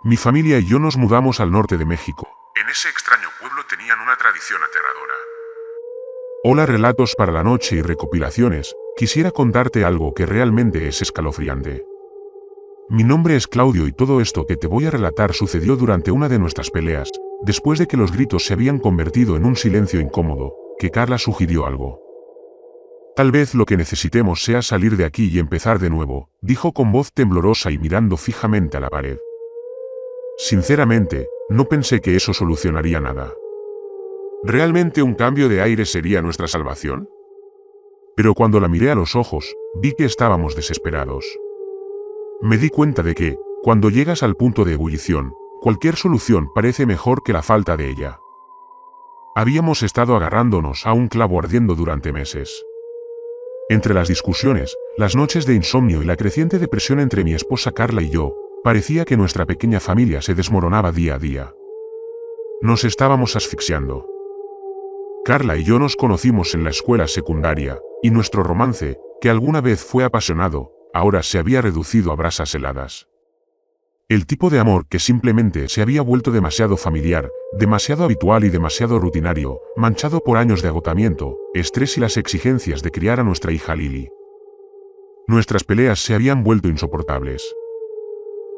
Mi familia y yo nos mudamos al norte de México. En ese extraño pueblo tenían una tradición aterradora. Hola, relatos para la noche y recopilaciones. Quisiera contarte algo que realmente es escalofriante. Mi nombre es Claudio y todo esto que te voy a relatar sucedió durante una de nuestras peleas, después de que los gritos se habían convertido en un silencio incómodo, que Carla sugirió algo. Tal vez lo que necesitemos sea salir de aquí y empezar de nuevo, dijo con voz temblorosa y mirando fijamente a la pared. Sinceramente, no pensé que eso solucionaría nada. ¿Realmente un cambio de aire sería nuestra salvación? Pero cuando la miré a los ojos, vi que estábamos desesperados. Me di cuenta de que, cuando llegas al punto de ebullición, cualquier solución parece mejor que la falta de ella. Habíamos estado agarrándonos a un clavo ardiendo durante meses. Entre las discusiones, las noches de insomnio y la creciente depresión entre mi esposa Carla y yo, parecía que nuestra pequeña familia se desmoronaba día a día. Nos estábamos asfixiando. Carla y yo nos conocimos en la escuela secundaria, y nuestro romance, que alguna vez fue apasionado, ahora se había reducido a brasas heladas. El tipo de amor que simplemente se había vuelto demasiado familiar, demasiado habitual y demasiado rutinario, manchado por años de agotamiento, estrés y las exigencias de criar a nuestra hija Lily. Nuestras peleas se habían vuelto insoportables.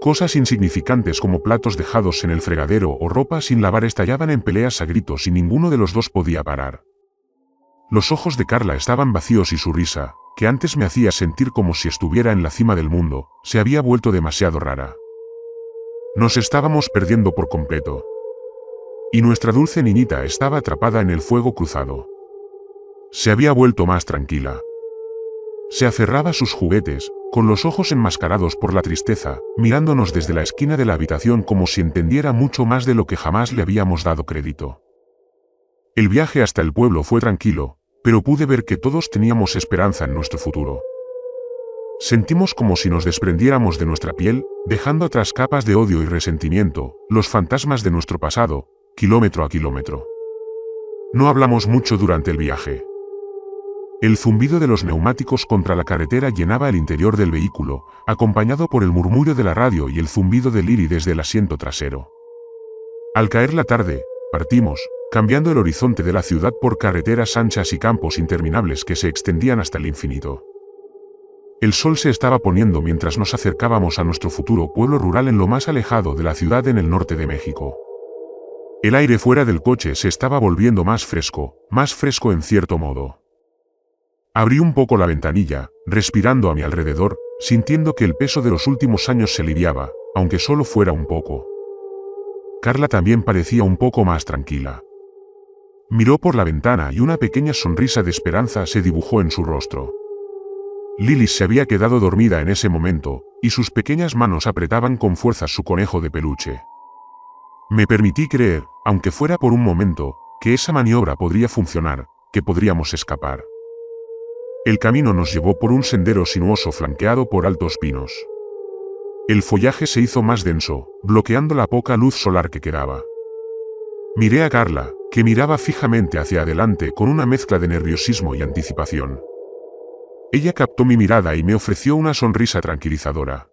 Cosas insignificantes como platos dejados en el fregadero o ropa sin lavar estallaban en peleas a gritos y ninguno de los dos podía parar. Los ojos de Carla estaban vacíos y su risa, que antes me hacía sentir como si estuviera en la cima del mundo, se había vuelto demasiado rara. Nos estábamos perdiendo por completo. Y nuestra dulce niñita estaba atrapada en el fuego cruzado. Se había vuelto más tranquila. Se aferraba a sus juguetes, con los ojos enmascarados por la tristeza, mirándonos desde la esquina de la habitación como si entendiera mucho más de lo que jamás le habíamos dado crédito. El viaje hasta el pueblo fue tranquilo, pero pude ver que todos teníamos esperanza en nuestro futuro. Sentimos como si nos desprendiéramos de nuestra piel, dejando atrás capas de odio y resentimiento, los fantasmas de nuestro pasado, kilómetro a kilómetro. No hablamos mucho durante el viaje. El zumbido de los neumáticos contra la carretera llenaba el interior del vehículo, acompañado por el murmullo de la radio y el zumbido de Lily desde el asiento trasero. Al caer la tarde, partimos, cambiando el horizonte de la ciudad por carreteras anchas y campos interminables que se extendían hasta el infinito. El sol se estaba poniendo mientras nos acercábamos a nuestro futuro pueblo rural en lo más alejado de la ciudad en el norte de México. El aire fuera del coche se estaba volviendo más fresco en cierto modo. Abrí un poco la ventanilla, respirando a mi alrededor, sintiendo que el peso de los últimos años se aliviaba, aunque solo fuera un poco. Carla también parecía un poco más tranquila. Miró por la ventana y una pequeña sonrisa de esperanza se dibujó en su rostro. Lily se había quedado dormida en ese momento, y sus pequeñas manos apretaban con fuerza su conejo de peluche. Me permití creer, aunque fuera por un momento, que esa maniobra podría funcionar, que podríamos escapar. El camino nos llevó por un sendero sinuoso flanqueado por altos pinos. El follaje se hizo más denso, bloqueando la poca luz solar que quedaba. Miré a Carla, que miraba fijamente hacia adelante con una mezcla de nerviosismo y anticipación. Ella captó mi mirada y me ofreció una sonrisa tranquilizadora.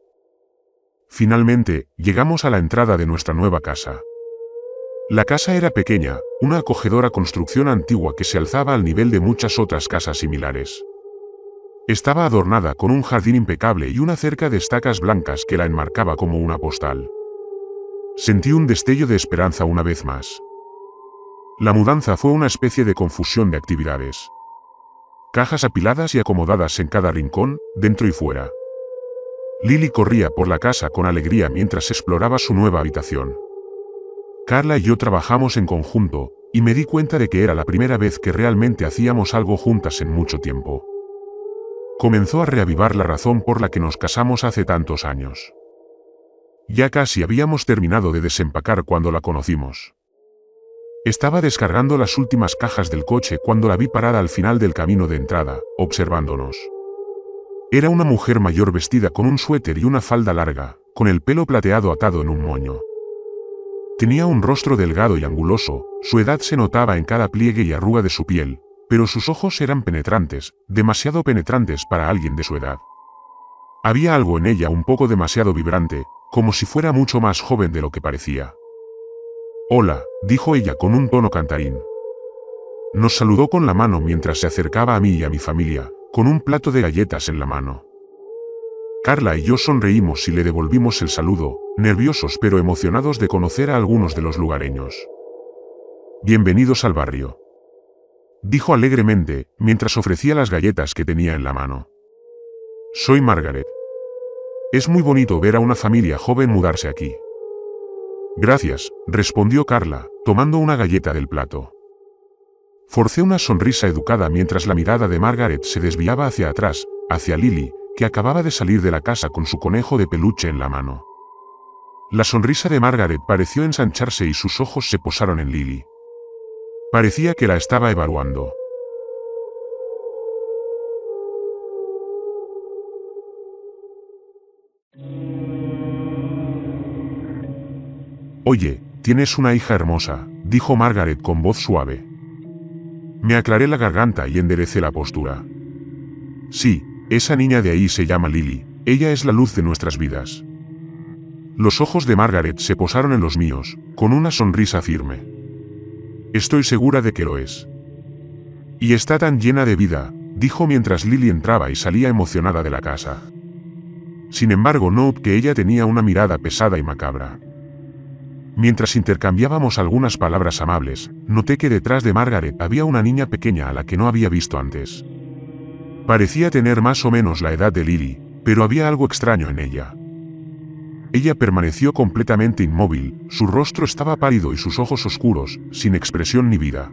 Finalmente, llegamos a la entrada de nuestra nueva casa. La casa era pequeña, una acogedora construcción antigua que se alzaba al nivel de muchas otras casas similares. Estaba adornada con un jardín impecable y una cerca de estacas blancas que la enmarcaba como una postal. Sentí un destello de esperanza una vez más. La mudanza fue una especie de confusión de actividades. Cajas apiladas y acomodadas en cada rincón, dentro y fuera. Lily corría por la casa con alegría mientras exploraba su nueva habitación. Carla y yo trabajamos en conjunto, y me di cuenta de que era la primera vez que realmente hacíamos algo juntas en mucho tiempo. Comenzó a reavivar la razón por la que nos casamos hace tantos años. Ya casi habíamos terminado de desempacar cuando la conocimos. Estaba descargando las últimas cajas del coche cuando la vi parada al final del camino de entrada, observándonos. Era una mujer mayor vestida con un suéter y una falda larga, con el pelo plateado atado en un moño. Tenía un rostro delgado y anguloso, su edad se notaba en cada pliegue y arruga de su piel, pero sus ojos eran penetrantes, demasiado penetrantes para alguien de su edad. Había algo en ella un poco demasiado vibrante, como si fuera mucho más joven de lo que parecía. «Hola», dijo ella con un tono cantarín. Nos saludó con la mano mientras se acercaba a mí y a mi familia, con un plato de galletas en la mano. Carla y yo sonreímos y le devolvimos el saludo, nerviosos pero emocionados de conocer a algunos de los lugareños. «Bienvenidos al barrio», dijo alegremente, mientras ofrecía las galletas que tenía en la mano. «Soy Margaret. Es muy bonito ver a una familia joven mudarse aquí». «Gracias», respondió Carla, tomando una galleta del plato. Forcé una sonrisa educada mientras la mirada de Margaret se desviaba hacia atrás, hacia Lily, que acababa de salir de la casa con su conejo de peluche en la mano. La sonrisa de Margaret pareció ensancharse y sus ojos se posaron en Lily. Parecía que la estaba evaluando. «Oye, tienes una hija hermosa», dijo Margaret con voz suave. Me aclaré la garganta y enderecé la postura. «Sí, esa niña de ahí se llama Lily, ella es la luz de nuestras vidas». Los ojos de Margaret se posaron en los míos, con una sonrisa firme. «Estoy segura de que lo es. Y está tan llena de vida», dijo mientras Lily entraba y salía emocionada de la casa. Sin embargo, noté que ella tenía una mirada pesada y macabra. Mientras intercambiábamos algunas palabras amables, noté que detrás de Margaret había una niña pequeña a la que no había visto antes. Parecía tener más o menos la edad de Lily, pero había algo extraño en ella. Ella permaneció completamente inmóvil, su rostro estaba pálido y sus ojos oscuros, sin expresión ni vida.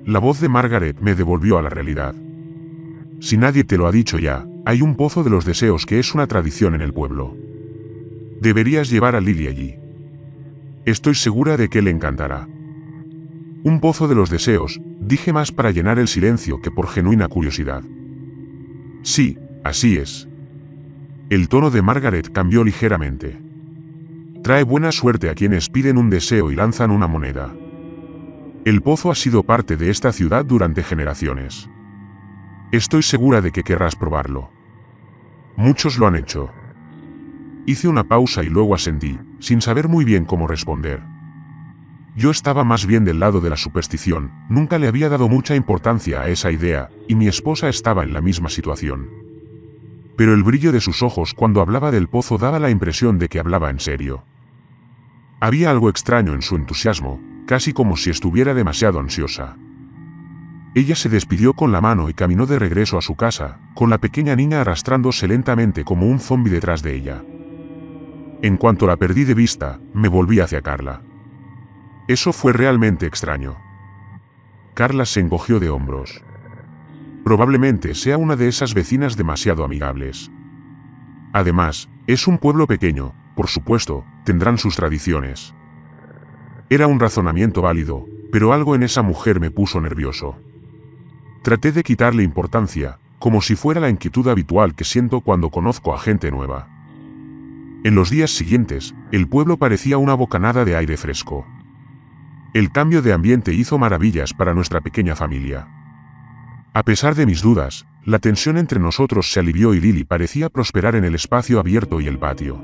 La voz de Margaret me devolvió a la realidad. «Si nadie te lo ha dicho ya, hay un pozo de los deseos que es una tradición en el pueblo. Deberías llevar a Lily allí. Estoy segura de que le encantará». «Un pozo de los deseos», dije más para llenar el silencio que por genuina curiosidad. «Sí, así es». El tono de Margaret cambió ligeramente. «Trae buena suerte a quienes piden un deseo y lanzan una moneda. El pozo ha sido parte de esta ciudad durante generaciones. Estoy segura de que querrás probarlo. Muchos lo han hecho». Hice una pausa y luego asentí, sin saber muy bien cómo responder. Yo estaba más bien del lado de la superstición, nunca le había dado mucha importancia a esa idea, y mi esposa estaba en la misma situación. Pero el brillo de sus ojos cuando hablaba del pozo daba la impresión de que hablaba en serio. Había algo extraño en su entusiasmo, casi como si estuviera demasiado ansiosa. Ella se despidió con la mano y caminó de regreso a su casa, con la pequeña niña arrastrándose lentamente como un zombi detrás de ella. En cuanto la perdí de vista, me volví hacia Carla. Eso fue realmente extraño. Carla se encogió de hombros. Probablemente sea una de esas vecinas demasiado amigables. Además, es un pueblo pequeño, por supuesto, tendrán sus tradiciones. Era un razonamiento válido, pero algo en esa mujer me puso nervioso. Traté de quitarle importancia, como si fuera la inquietud habitual que siento cuando conozco a gente nueva. En los días siguientes, el pueblo parecía una bocanada de aire fresco. El cambio de ambiente hizo maravillas para nuestra pequeña familia. A pesar de mis dudas, la tensión entre nosotros se alivió y Lily parecía prosperar en el espacio abierto y el patio.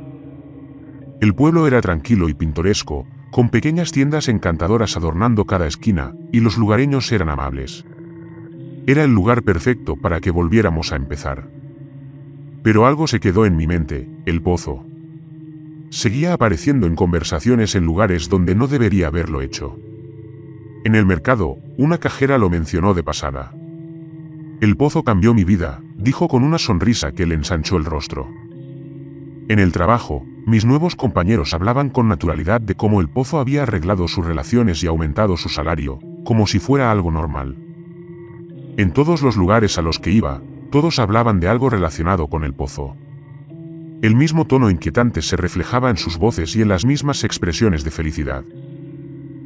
El pueblo era tranquilo y pintoresco, con pequeñas tiendas encantadoras adornando cada esquina, y los lugareños eran amables. Era el lugar perfecto para que volviéramos a empezar. Pero algo se quedó en mi mente, el pozo. Seguía apareciendo en conversaciones en lugares donde no debería haberlo hecho. En el mercado, una cajera lo mencionó de pasada. «El pozo cambió mi vida», dijo con una sonrisa que le ensanchó el rostro. En el trabajo, mis nuevos compañeros hablaban con naturalidad de cómo el pozo había arreglado sus relaciones y aumentado su salario, como si fuera algo normal. En todos los lugares a los que iba, todos hablaban de algo relacionado con el pozo. El mismo tono inquietante se reflejaba en sus voces y en las mismas expresiones de felicidad.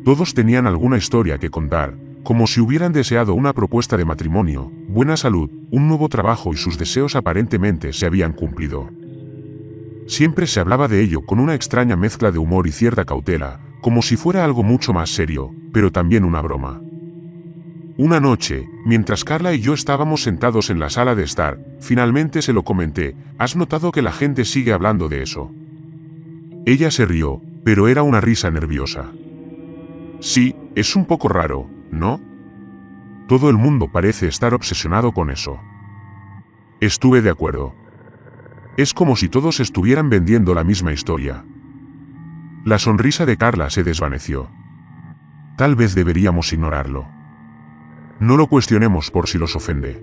Todos tenían alguna historia que contar, como si hubieran deseado una propuesta de matrimonio, buena salud, un nuevo trabajo y sus deseos aparentemente se habían cumplido. Siempre se hablaba de ello con una extraña mezcla de humor y cierta cautela, como si fuera algo mucho más serio, pero también una broma. Una noche, mientras Carla y yo estábamos sentados en la sala de estar, finalmente se lo comenté: «¿Has notado que la gente sigue hablando de eso? Ella se rió, pero era una risa nerviosa. Sí, es un poco raro, ¿no? Todo el mundo parece estar obsesionado con eso. Estuve de acuerdo. Es como si todos estuvieran vendiendo la misma historia. La sonrisa de Carla se desvaneció. Tal vez deberíamos ignorarlo. No lo cuestionemos por si los ofende.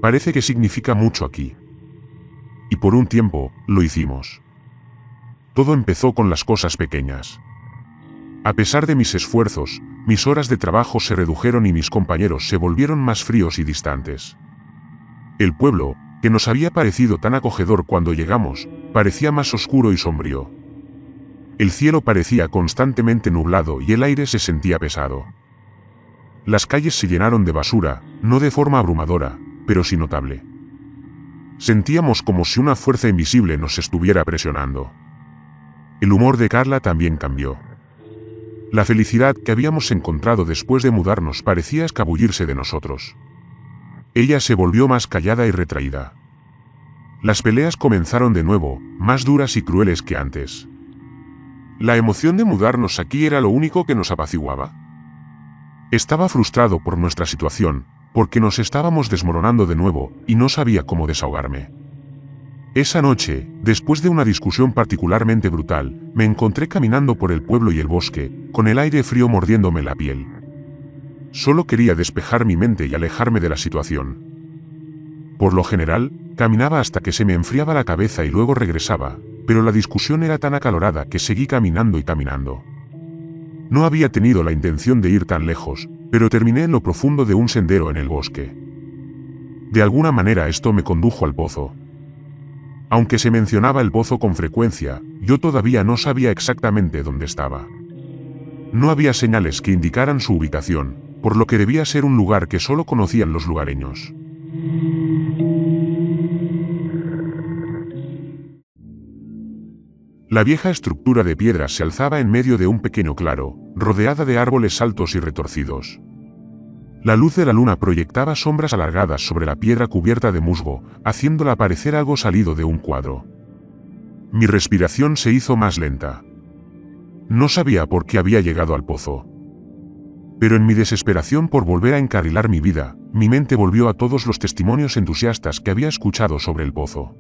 Parece que significa mucho aquí. Y por un tiempo, lo hicimos. Todo empezó con las cosas pequeñas. A pesar de mis esfuerzos, mis horas de trabajo se redujeron y mis compañeros se volvieron más fríos y distantes. El pueblo, que nos había parecido tan acogedor cuando llegamos, parecía más oscuro y sombrío. El cielo parecía constantemente nublado y el aire se sentía pesado. Las calles se llenaron de basura, no de forma abrumadora, pero sí notable. Sentíamos como si una fuerza invisible nos estuviera presionando. El humor de Carla también cambió. La felicidad que habíamos encontrado después de mudarnos parecía escabullirse de nosotros. Ella se volvió más callada y retraída. Las peleas comenzaron de nuevo, más duras y crueles que antes. ¿La emoción de mudarnos aquí era lo único que nos apaciguaba? Estaba frustrado por nuestra situación, porque nos estábamos desmoronando de nuevo, y no sabía cómo desahogarme. Esa noche, después de una discusión particularmente brutal, me encontré caminando por el pueblo y el bosque, con el aire frío mordiéndome la piel. Solo quería despejar mi mente y alejarme de la situación. Por lo general, caminaba hasta que se me enfriaba la cabeza y luego regresaba, pero la discusión era tan acalorada que seguí caminando y caminando. No había tenido la intención de ir tan lejos, pero terminé en lo profundo de un sendero en el bosque. De alguna manera esto me condujo al pozo. Aunque se mencionaba el pozo con frecuencia, yo todavía no sabía exactamente dónde estaba. No había señales que indicaran su ubicación, por lo que debía ser un lugar que solo conocían los lugareños. La vieja estructura de piedra se alzaba en medio de un pequeño claro, rodeada de árboles altos y retorcidos. La luz de la luna proyectaba sombras alargadas sobre la piedra cubierta de musgo, haciéndola parecer algo salido de un cuadro. Mi respiración se hizo más lenta. No sabía por qué había llegado al pozo. Pero en mi desesperación por volver a encarrilar mi vida, mi mente volvió a todos los testimonios entusiastas que había escuchado sobre el pozo.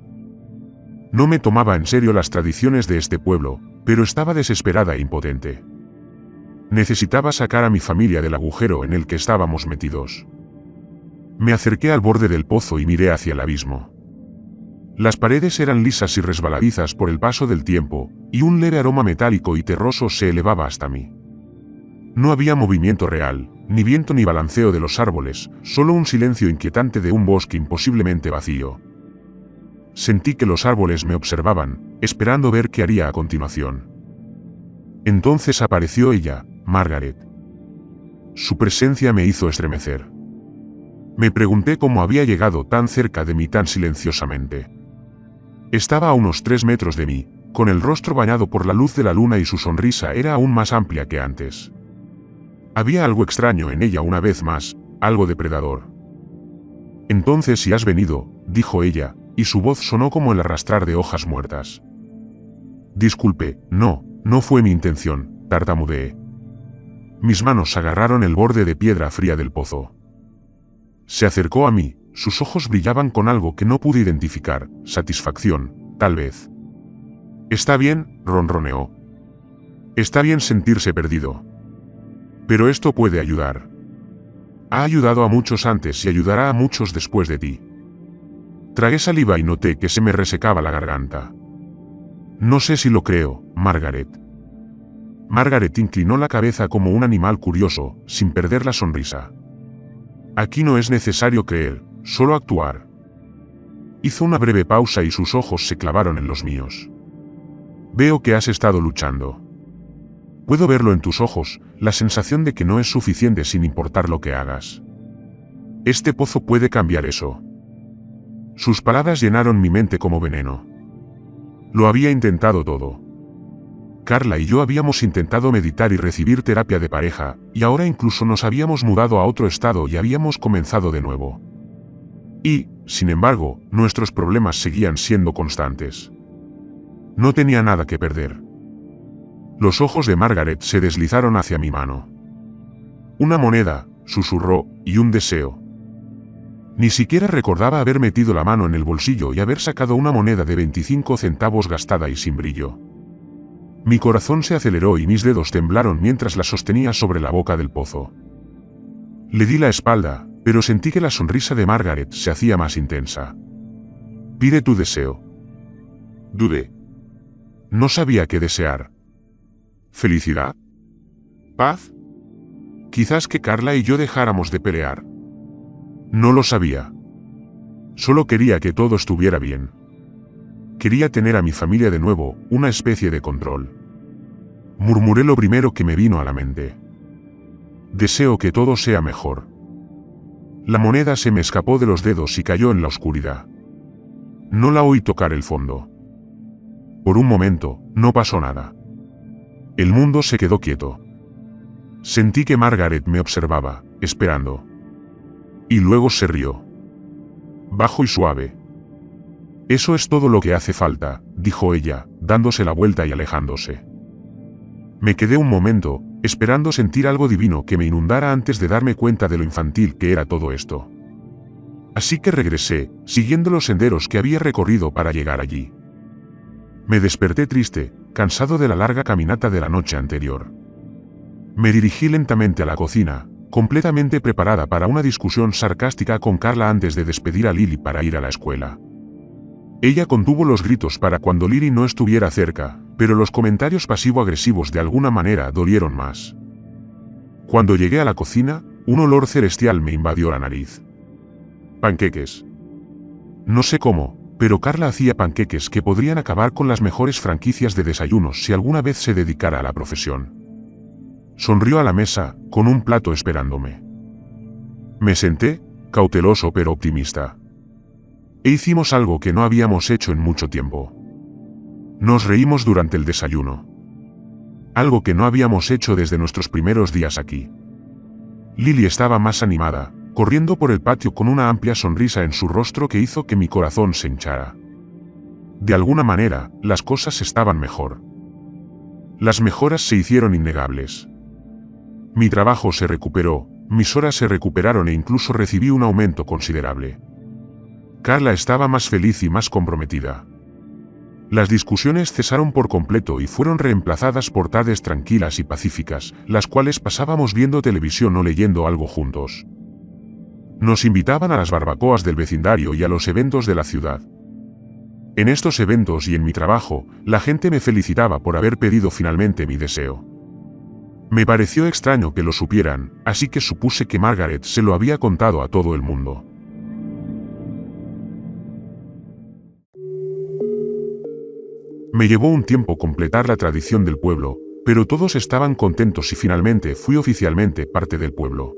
No me tomaba en serio las tradiciones de este pueblo, pero estaba desesperada e impotente. Necesitaba sacar a mi familia del agujero en el que estábamos metidos. Me acerqué al borde del pozo y miré hacia el abismo. Las paredes eran lisas y resbaladizas por el paso del tiempo, y un leve aroma metálico y terroso se elevaba hasta mí. No había movimiento real, ni viento ni balanceo de los árboles, solo un silencio inquietante de un bosque imposiblemente vacío. Sentí que los árboles me observaban, esperando ver qué haría a continuación. Entonces apareció ella, Margaret. Su presencia me hizo estremecer. Me pregunté cómo había llegado tan cerca de mí tan silenciosamente. Estaba a unos 3 metros de mí, con el rostro bañado por la luz de la luna y su sonrisa era aún más amplia que antes. Había algo extraño en ella una vez más, algo depredador. Entonces si has venido, dijo ella, y su voz sonó como el arrastrar de hojas muertas. Disculpe, no fue mi intención, tartamudeé. Mis manos agarraron el borde de piedra fría del pozo. Se acercó a mí, sus ojos brillaban con algo que no pude identificar, satisfacción, tal vez. Está bien, ronroneó. Está bien sentirse perdido. Pero esto puede ayudar. Ha ayudado a muchos antes y ayudará a muchos después de ti. Tragué saliva y noté que se me resecaba la garganta. No sé si lo creo, Margaret. Margaret inclinó la cabeza como un animal curioso, sin perder la sonrisa. Aquí no es necesario creer, solo actuar. Hizo una breve pausa y sus ojos se clavaron en los míos. Veo que has estado luchando. Puedo verlo en tus ojos, la sensación de que no es suficiente sin importar lo que hagas. Este pozo puede cambiar eso. Sus palabras llenaron mi mente como veneno. Lo había intentado todo. Carla y yo habíamos intentado meditar y recibir terapia de pareja, y ahora incluso nos habíamos mudado a otro estado y habíamos comenzado de nuevo. Y, sin embargo, nuestros problemas seguían siendo constantes. No tenía nada que perder. Los ojos de Margaret se deslizaron hacia mi mano. Una moneda, susurró, y un deseo. Ni siquiera recordaba haber metido la mano en el bolsillo y haber sacado una moneda de 25 centavos gastada y sin brillo. Mi corazón se aceleró y mis dedos temblaron mientras la sostenía sobre la boca del pozo. Le di la espalda, pero sentí que la sonrisa de Margaret se hacía más intensa. Pide tu deseo. Dudé. No sabía qué desear. ¿Felicidad? ¿Paz? Quizás que Carla y yo dejáramos de pelear. No lo sabía. Solo quería que todo estuviera bien. Quería tener a mi familia de nuevo, una especie de control. Murmuré lo primero que me vino a la mente. Deseo que todo sea mejor. La moneda se me escapó de los dedos y cayó en la oscuridad. No la oí tocar el fondo. Por un momento, no pasó nada. El mundo se quedó quieto. Sentí que Margaret me observaba, esperando. Y luego se rió. Bajo y suave. Eso es todo lo que hace falta, dijo ella, dándose la vuelta y alejándose. Me quedé un momento, esperando sentir algo divino que me inundara antes de darme cuenta de lo infantil que era todo esto. Así que regresé, siguiendo los senderos que había recorrido para llegar allí. Me desperté triste, cansado de la larga caminata de la noche anterior. Me dirigí lentamente a la cocina, completamente preparada para una discusión sarcástica con Carla antes de despedir a Lily para ir a la escuela. Ella contuvo los gritos para cuando Lily no estuviera cerca, pero los comentarios pasivo-agresivos de alguna manera dolieron más. Cuando llegué a la cocina, un olor celestial me invadió la nariz. Panqueques. No sé cómo, pero Carla hacía panqueques que podrían acabar con las mejores franquicias de desayunos si alguna vez se dedicara a la profesión. Sonrió a la mesa, con un plato esperándome. Me senté, cauteloso pero optimista. E hicimos algo que no habíamos hecho en mucho tiempo. Nos reímos durante el desayuno. Algo que no habíamos hecho desde nuestros primeros días aquí. Lily estaba más animada, corriendo por el patio con una amplia sonrisa en su rostro que hizo que mi corazón se hinchara. De alguna manera, las cosas estaban mejor. Las mejoras se hicieron innegables. Mi trabajo se recuperó, mis horas se recuperaron e incluso recibí un aumento considerable. Carla estaba más feliz y más comprometida. Las discusiones cesaron por completo y fueron reemplazadas por tardes tranquilas y pacíficas, las cuales pasábamos viendo televisión o leyendo algo juntos. Nos invitaban a las barbacoas del vecindario y a los eventos de la ciudad. En estos eventos y en mi trabajo, la gente me felicitaba por haber pedido finalmente mi deseo. Me pareció extraño que lo supieran, así que supuse que Margaret se lo había contado a todo el mundo. Me llevó un tiempo completar la tradición del pueblo, pero todos estaban contentos y finalmente fui oficialmente parte del pueblo.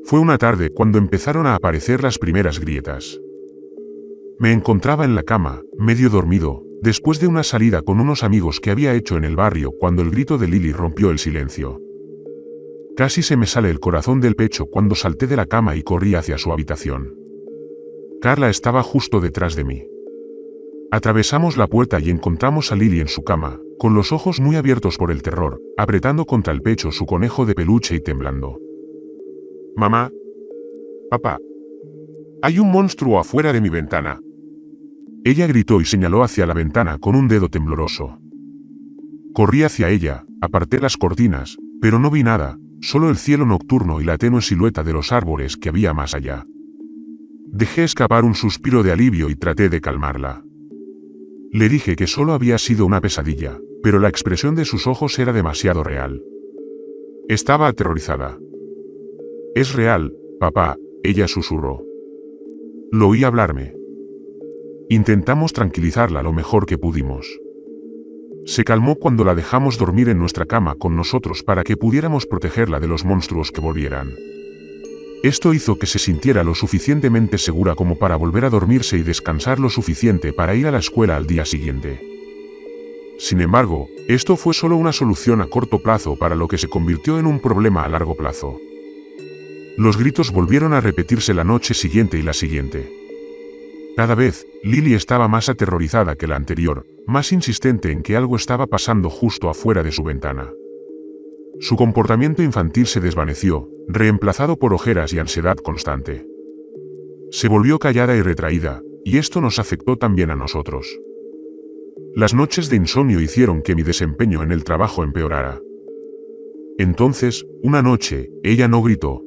Fue una tarde cuando empezaron a aparecer las primeras grietas. Me encontraba en la cama, medio dormido, después de una salida con unos amigos que había hecho en el barrio cuando el grito de Lily rompió el silencio. Casi se me sale el corazón del pecho cuando salté de la cama y corrí hacia su habitación. Carla estaba justo detrás de mí. Atravesamos la puerta y encontramos a Lily en su cama, con los ojos muy abiertos por el terror, apretando contra el pecho su conejo de peluche y temblando. Mamá. Papá. Hay un monstruo afuera de mi ventana. Ella gritó y señaló hacia la ventana con un dedo tembloroso. Corrí hacia ella, aparté las cortinas, pero no vi nada, solo el cielo nocturno y la tenue silueta de los árboles que había más allá. Dejé escapar un suspiro de alivio y traté de calmarla. Le dije que solo había sido una pesadilla, pero la expresión de sus ojos era demasiado real. Estaba aterrorizada. «Es real, papá», ella susurró. Lo oí hablarme. Intentamos tranquilizarla lo mejor que pudimos. Se calmó cuando la dejamos dormir en nuestra cama con nosotros para que pudiéramos protegerla de los monstruos que volvieran. Esto hizo que se sintiera lo suficientemente segura como para volver a dormirse y descansar lo suficiente para ir a la escuela al día siguiente. Sin embargo, esto fue solo una solución a corto plazo para lo que se convirtió en un problema a largo plazo. Los gritos volvieron a repetirse la noche siguiente y la siguiente. Cada vez, Lily estaba más aterrorizada que la anterior, más insistente en que algo estaba pasando justo afuera de su ventana. Su comportamiento infantil se desvaneció, reemplazado por ojeras y ansiedad constante. Se volvió callada y retraída, y esto nos afectó también a nosotros. Las noches de insomnio hicieron que mi desempeño en el trabajo empeorara. Entonces, una noche, ella no gritó.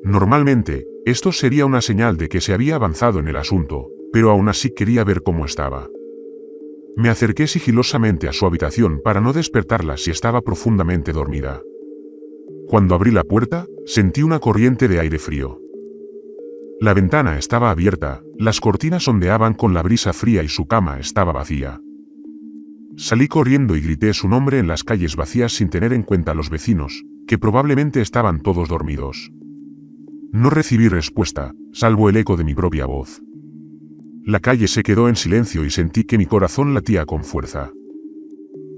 Normalmente, esto sería una señal de que se había avanzado en el asunto, pero aún así quería ver cómo estaba. Me acerqué sigilosamente a su habitación para no despertarla si estaba profundamente dormida. Cuando abrí la puerta, sentí una corriente de aire frío. La ventana estaba abierta, las cortinas ondeaban con la brisa fría y su cama estaba vacía. Salí corriendo y grité su nombre en las calles vacías sin tener en cuenta a los vecinos, que probablemente estaban todos dormidos. No recibí respuesta, salvo el eco de mi propia voz. La calle se quedó en silencio y sentí que mi corazón latía con fuerza.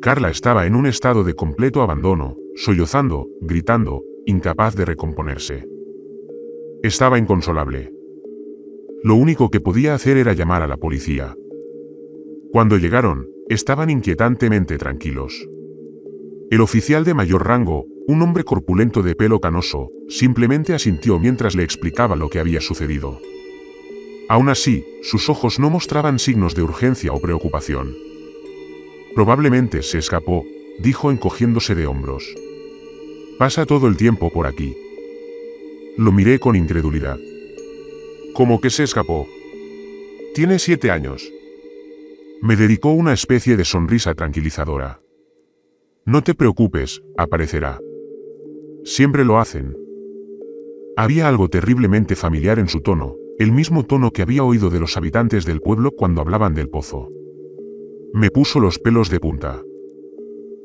Carla estaba en un estado de completo abandono, sollozando, gritando, incapaz de recomponerse. Estaba inconsolable. Lo único que podía hacer era llamar a la policía. Cuando llegaron, estaban inquietantemente tranquilos. El oficial de mayor rango, un hombre corpulento de pelo canoso, simplemente asintió mientras le explicaba lo que había sucedido. Aún así, sus ojos no mostraban signos de urgencia o preocupación. Probablemente se escapó, dijo encogiéndose de hombros. Pasa todo el tiempo por aquí. Lo miré con incredulidad. ¿Cómo que se escapó? Tiene 7 años. Me dedicó una especie de sonrisa tranquilizadora. No te preocupes, aparecerá. Siempre lo hacen. Había algo terriblemente familiar en su tono, el mismo tono que había oído de los habitantes del pueblo cuando hablaban del pozo. Me puso los pelos de punta.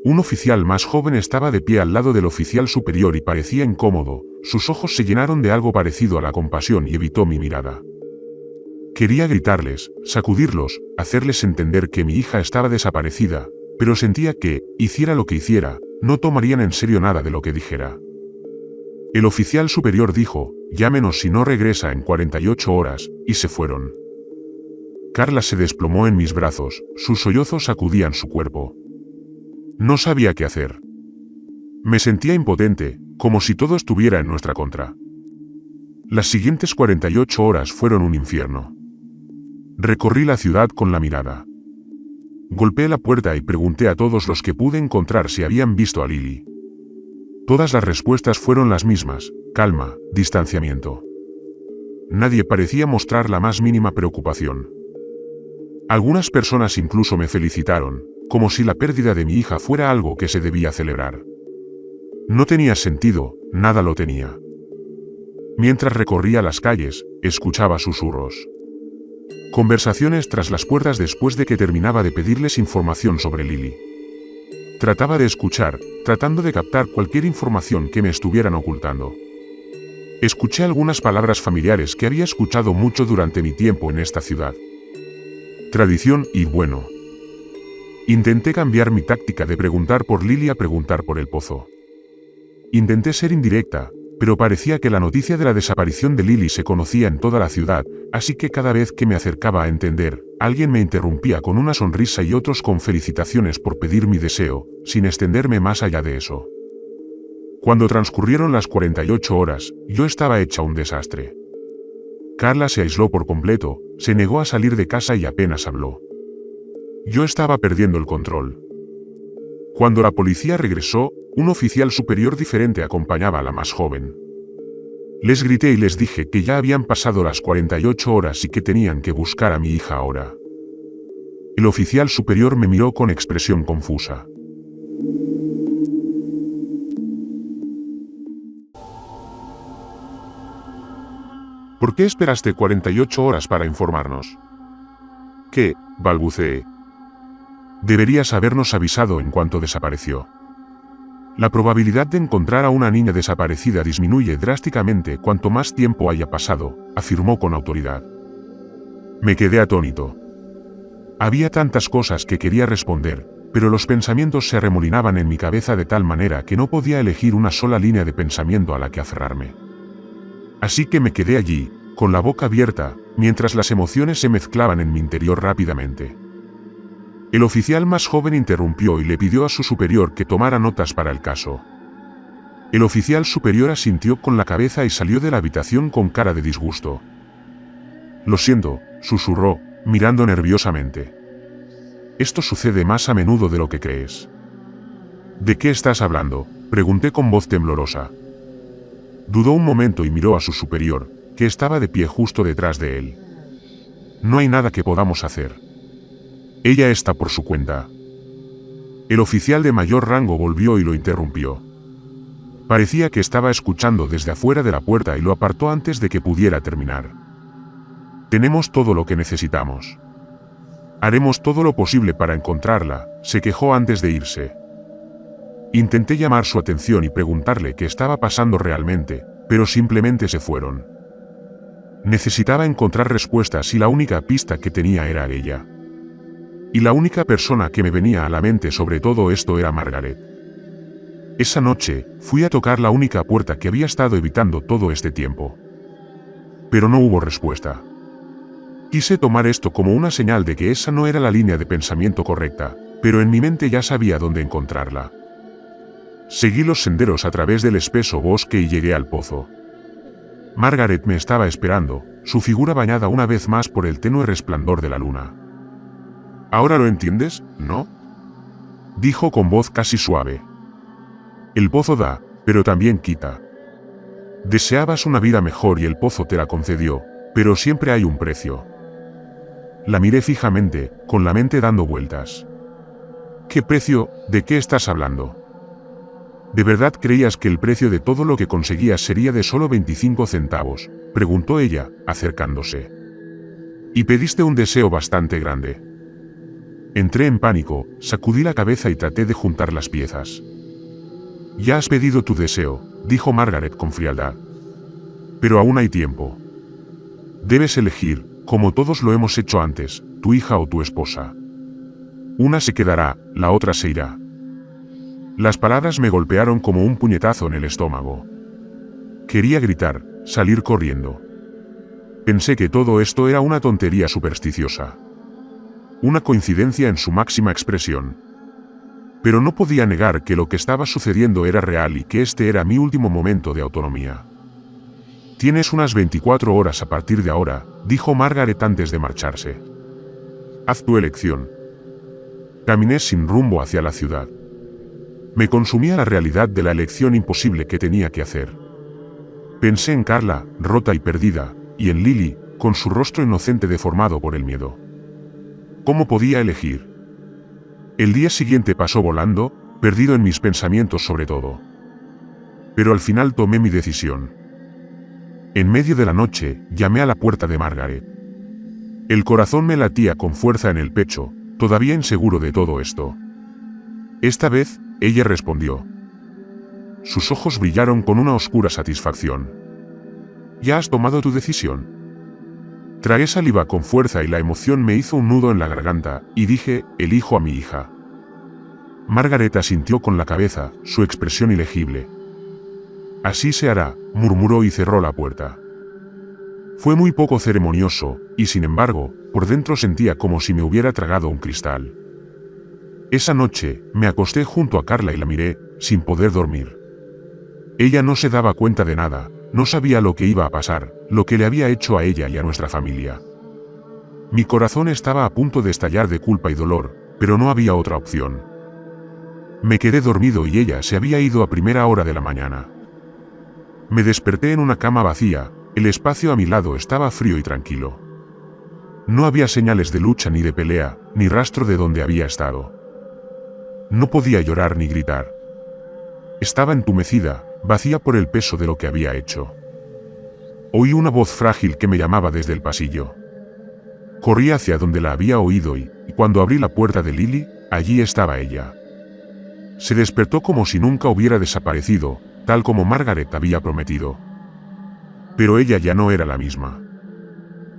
Un oficial más joven estaba de pie al lado del oficial superior y parecía incómodo, sus ojos se llenaron de algo parecido a la compasión y evitó mi mirada. Quería gritarles, sacudirlos, hacerles entender que mi hija estaba desaparecida, pero sentía que, hiciera lo que hiciera, no tomarían en serio nada de lo que dijera. El oficial superior dijo, llámenos si no regresa en 48 horas, y se fueron. Carla se desplomó en mis brazos, sus sollozos sacudían su cuerpo. No sabía qué hacer. Me sentía impotente, como si todo estuviera en nuestra contra. Las siguientes 48 horas fueron un infierno. Recorrí la ciudad con la mirada. Golpeé la puerta y pregunté a todos los que pude encontrar si habían visto a Lily. Todas las respuestas fueron las mismas: calma, distanciamiento. Nadie parecía mostrar la más mínima preocupación. Algunas personas incluso me felicitaron, como si la pérdida de mi hija fuera algo que se debía celebrar. No tenía sentido, nada lo tenía. Mientras recorría las calles, escuchaba susurros. Conversaciones tras las puertas después de que terminaba de pedirles información sobre Lily. Trataba de escuchar, tratando de captar cualquier información que me estuvieran ocultando. Escuché algunas palabras familiares que había escuchado mucho durante mi tiempo en esta ciudad. Tradición y bueno. Intenté cambiar mi táctica de preguntar por Lily a preguntar por el pozo. Intenté ser indirecta, pero parecía que la noticia de la desaparición de Lily se conocía en toda la ciudad, así que cada vez que me acercaba a entender, alguien me interrumpía con una sonrisa y otros con felicitaciones por pedir mi deseo, sin extenderme más allá de eso. Cuando transcurrieron las 48 horas, yo estaba hecha un desastre. Carla se aisló por completo, se negó a salir de casa y apenas habló. Yo estaba perdiendo el control. Cuando la policía regresó, un oficial superior diferente acompañaba a la más joven. Les grité y les dije que ya habían pasado las 48 horas y que tenían que buscar a mi hija ahora. El oficial superior me miró con expresión confusa. ¿Por qué esperaste 48 horas para informarnos? ¿Qué? Balbuceé. Deberías habernos avisado en cuanto desapareció. La probabilidad de encontrar a una niña desaparecida disminuye drásticamente cuanto más tiempo haya pasado, afirmó con autoridad. Me quedé atónito. Había tantas cosas que quería responder, pero los pensamientos se arremolinaban en mi cabeza de tal manera que no podía elegir una sola línea de pensamiento a la que aferrarme. Así que me quedé allí, con la boca abierta, mientras las emociones se mezclaban en mi interior rápidamente. El oficial más joven interrumpió y le pidió a su superior que tomara notas para el caso. El oficial superior asintió con la cabeza y salió de la habitación con cara de disgusto. «Lo siento», susurró, mirando nerviosamente. «Esto sucede más a menudo de lo que crees». «¿De qué estás hablando?», pregunté con voz temblorosa. Dudó un momento y miró a su superior, que estaba de pie justo detrás de él. «No hay nada que podamos hacer. Ella está por su cuenta». El oficial de mayor rango volvió y lo interrumpió. Parecía que estaba escuchando desde afuera de la puerta y lo apartó antes de que pudiera terminar. «Tenemos todo lo que necesitamos. Haremos todo lo posible para encontrarla», se quejó antes de irse. Intenté llamar su atención y preguntarle qué estaba pasando realmente, pero simplemente se fueron. Necesitaba encontrar respuestas y la única pista que tenía era ella. Y la única persona que me venía a la mente sobre todo esto era Margaret. Esa noche, fui a tocar la única puerta que había estado evitando todo este tiempo. Pero no hubo respuesta. Quise tomar esto como una señal de que esa no era la línea de pensamiento correcta, pero en mi mente ya sabía dónde encontrarla. Seguí los senderos a través del espeso bosque y llegué al pozo. Margaret me estaba esperando, su figura bañada una vez más por el tenue resplandor de la luna. «¿Ahora lo entiendes, no?», dijo con voz casi suave. «El pozo da, pero también quita. Deseabas una vida mejor y el pozo te la concedió, pero siempre hay un precio». La miré fijamente, con la mente dando vueltas. «¿Qué precio? ¿De qué estás hablando? ¿De verdad creías que el precio de todo lo que conseguías sería de solo 25 centavos?», preguntó ella, acercándose. «Y pediste un deseo bastante grande». Entré en pánico, sacudí la cabeza y traté de juntar las piezas. «Ya has pedido tu deseo», dijo Margaret con frialdad. «Pero aún hay tiempo. Debes elegir, como todos lo hemos hecho antes, tu hija o tu esposa. Una se quedará, la otra se irá». Las palabras me golpearon como un puñetazo en el estómago. Quería gritar, salir corriendo. Pensé que todo esto era una tontería supersticiosa. Una coincidencia en su máxima expresión. Pero no podía negar que lo que estaba sucediendo era real y que este era mi último momento de autonomía. «Tienes unas 24 horas a partir de ahora», dijo Margaret antes de marcharse. «Haz tu elección». Caminé sin rumbo hacia la ciudad. Me consumía la realidad de la elección imposible que tenía que hacer. Pensé en Carla, rota y perdida, y en Lily, con su rostro inocente deformado por el miedo. ¿Cómo podía elegir? El día siguiente pasó volando, perdido en mis pensamientos sobre todo. Pero al final tomé mi decisión. En medio de la noche, llamé a la puerta de Margaret. El corazón me latía con fuerza en el pecho, todavía inseguro de todo esto. Esta vez, ella respondió. Sus ojos brillaron con una oscura satisfacción. ¿Ya has tomado tu decisión? Tragué saliva con fuerza y la emoción me hizo un nudo en la garganta, y dije, elijo a mi hija. Margaret asintió con la cabeza, su expresión ilegible. Así se hará, murmuró y cerró la puerta. Fue muy poco ceremonioso, y sin embargo, por dentro sentía como si me hubiera tragado un cristal. Esa noche, me acosté junto a Carla y la miré, sin poder dormir. Ella no se daba cuenta de nada, no sabía lo que iba a pasar, lo que le había hecho a ella y a nuestra familia. Mi corazón estaba a punto de estallar de culpa y dolor, pero no había otra opción. Me quedé dormido y ella se había ido a primera hora de la mañana. Me desperté en una cama vacía, el espacio a mi lado estaba frío y tranquilo. No había señales de lucha ni de pelea, ni rastro de donde había estado. No podía llorar ni gritar. Estaba entumecida, vacía por el peso de lo que había hecho. Oí una voz frágil que me llamaba desde el pasillo. Corrí hacia donde la había oído y cuando abrí la puerta de Lily, allí estaba ella. Se despertó como si nunca hubiera desaparecido, tal como Margaret había prometido. Pero ella ya no era la misma.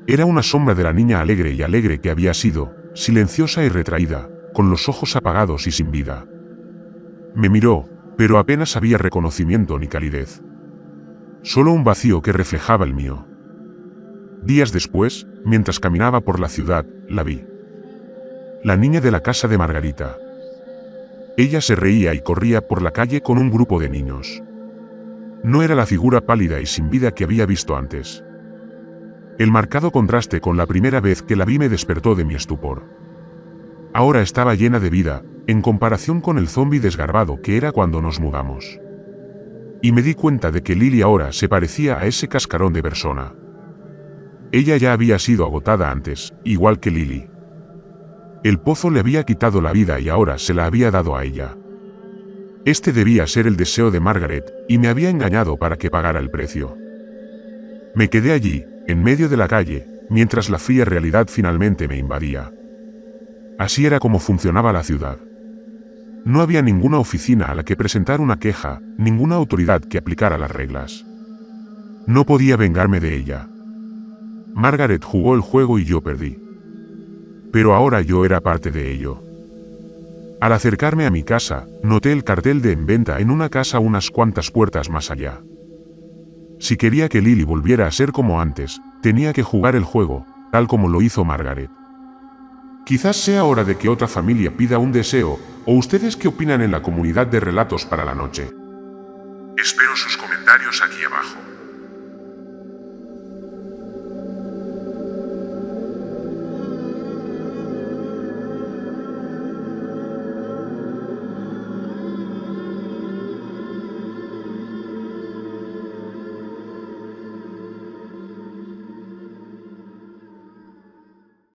Era una sombra de la niña alegre que había sido, silenciosa y retraída, con los ojos apagados y sin vida. Me miró, pero apenas había reconocimiento ni calidez. Solo un vacío que reflejaba el mío. Días después, mientras caminaba por la ciudad, la vi. La niña de la casa de Margarita. Ella se reía y corría por la calle con un grupo de niños. No era la figura pálida y sin vida que había visto antes. El marcado contraste con la primera vez que la vi me despertó de mi estupor. Ahora estaba llena de vida, en comparación con el zombi desgarbado que era cuando nos mudamos. Y me di cuenta de que Lily ahora se parecía a ese cascarón de persona. Ella ya había sido agotada antes, igual que Lily. El pozo le había quitado la vida y ahora se la había dado a ella. Este debía ser el deseo de Margaret, y me había engañado para que pagara el precio. Me quedé allí, en medio de la calle, mientras la fría realidad finalmente me invadía. Así era como funcionaba la ciudad. No había ninguna oficina a la que presentar una queja, ninguna autoridad que aplicara las reglas. No podía vengarme de ella. Margaret jugó el juego y yo perdí. Pero ahora yo era parte de ello. Al acercarme a mi casa, noté el cartel de en venta en una casa unas cuantas puertas más allá. Si quería que Lily volviera a ser como antes, tenía que jugar el juego, tal como lo hizo Margaret. Quizás sea hora de que otra familia pida un deseo, o ustedes qué opinan en la comunidad de relatos para la noche. Espero sus comentarios aquí abajo.